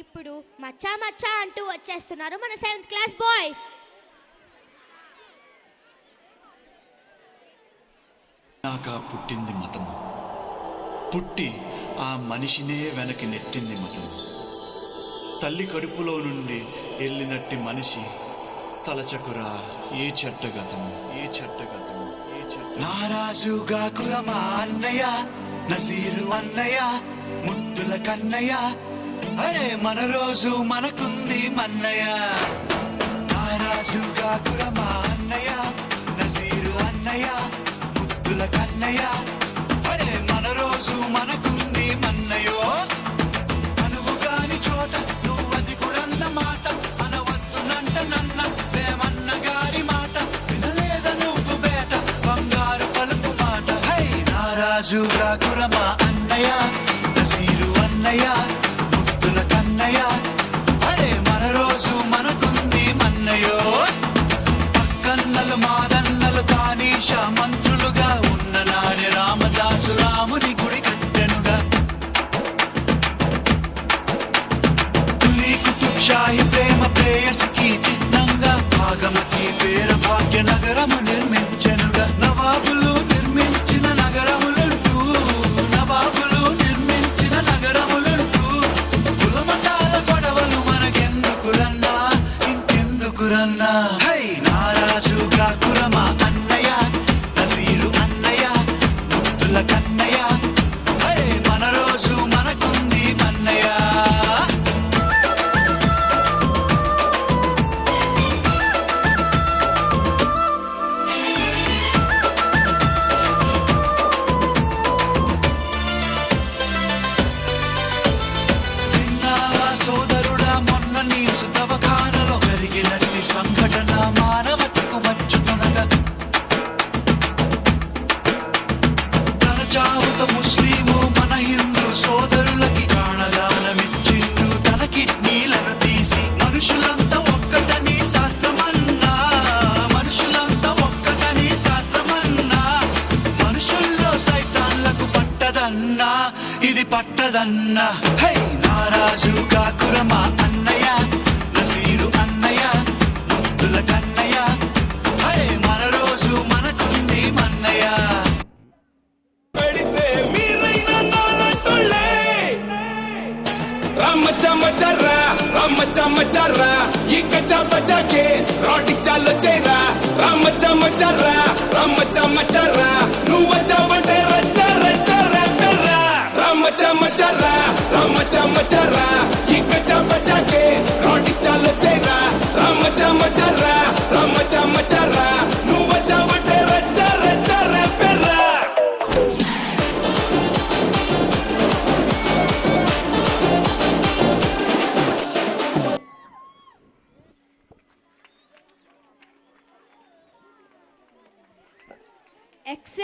ఇప్పుడు మచ్చా మచ్చా అంటూ వచ్చేస్తున్నారు మన 7th క్లాస్ బాయ్స్. పుట్టింది మతము, పుట్టి ఆ మనిషినే వెనక్కి నెట్టింది మతము. తల్లి కడుపులో నుండి వెళ్ళినట్టి మనిషి తలచకురా ఏ చెట్టగతము, ఏ చెట్టగతము, ఏ చెట్ట. నారాజుగా కురమా అన్నయ్య, నసీరు అన్నయ్య, ముద్దుల కన్నయ్య, అరే మన రోజు మనకుంది మన్నయ్య. నారాజుగా కురమా అన్నయ్య, నసీరు అన్నయ్య, ముద్దుల కన్నయ్య, అరే మన రోజు మనకుంది మన్నయ్యో. అనువు కాని చోట నువ్వది కురన్న మాట అనవద్దునంట నన్న వేమన్న గారి మాట వినలేద నువ్వు బేట బంగారు పలుపు మాట. హై నారాజుగా కురమా అన్నయ్య, నసీరు అన్నయ్య, ముద్దుల కన్నయ్య, అరే మన రోజు మనకుంది మన్నయ్యో. పక్కన్నలు మాదన్నలు తానీష మంత్రులుగా ఉన్న నాడే రామదాసు రాముని గుడి కట్టెనుగా. తులి కుతుబ్ షాహి ప్రేమ ప్రేయసికి చిహ్నంగా భాగమతి పేర భాగ్య నగరము నిర్మించెనుగా. నవాబులు నిర్మించిన నగరములంటూ, నవాబులు నిర్మించిన నగరములంటూ కులమతాల గొడవలు మనకెందుకురన్నా, ఇంకెందుకురన్నా. హై నారాజుగా కురమా అన్నయ్య, నసీరు అన్నయ్య, ముద్దుల కన్నయ్య, అరే మన రోజు మనకుంది మన్నయ్య. విన్నావా సోదరుడా మొన్న నీసు దవాఖానలో జరిగినట్టి సంఘటన మానవతకు మచ్చుతునగా. తన చావుతో ముస్లిము మన హిందూ సోదరులకి ప్రాణదానమిచ్చిండు తన కిడ్నీలను తీసి. మనుషులంతా ఒక్కటని శాస్త్రమన్నా, మనుషులంతా ఒక్కటని శాస్త్రమన్నా, మనుషుల్లో సైతాన్లకు పట్టదన్నా, ఇది పట్టదన్నా. హై నారాజుగా కురమా అన్నయ్య, నసీరు అన్నయ్య, ముద్దుల కన్నయ్య, హరే మన రోజు మనకుంది మన్నయ్య. పెడితే మీరైనా నాలంటోళ్ళే. రామచమచర్రా రామచమచర్రా ఇక చాపచాకే రాటి చాలో చేరా. రామచమచర్రా రామచమచర్రా నువ్వు వచ్చావంటే రచ్చ రచ్చ రచ్చర్రా. రామచమచర్రా రామచమచర్రా ఇక చాపచాకే రాటి చాలో చేరా. రామచమచర్రా రామచమచర్రా నువ్వు వచ్చావంటే రచ్చ రచ్చ రచ్చర్రా. ఎక్స్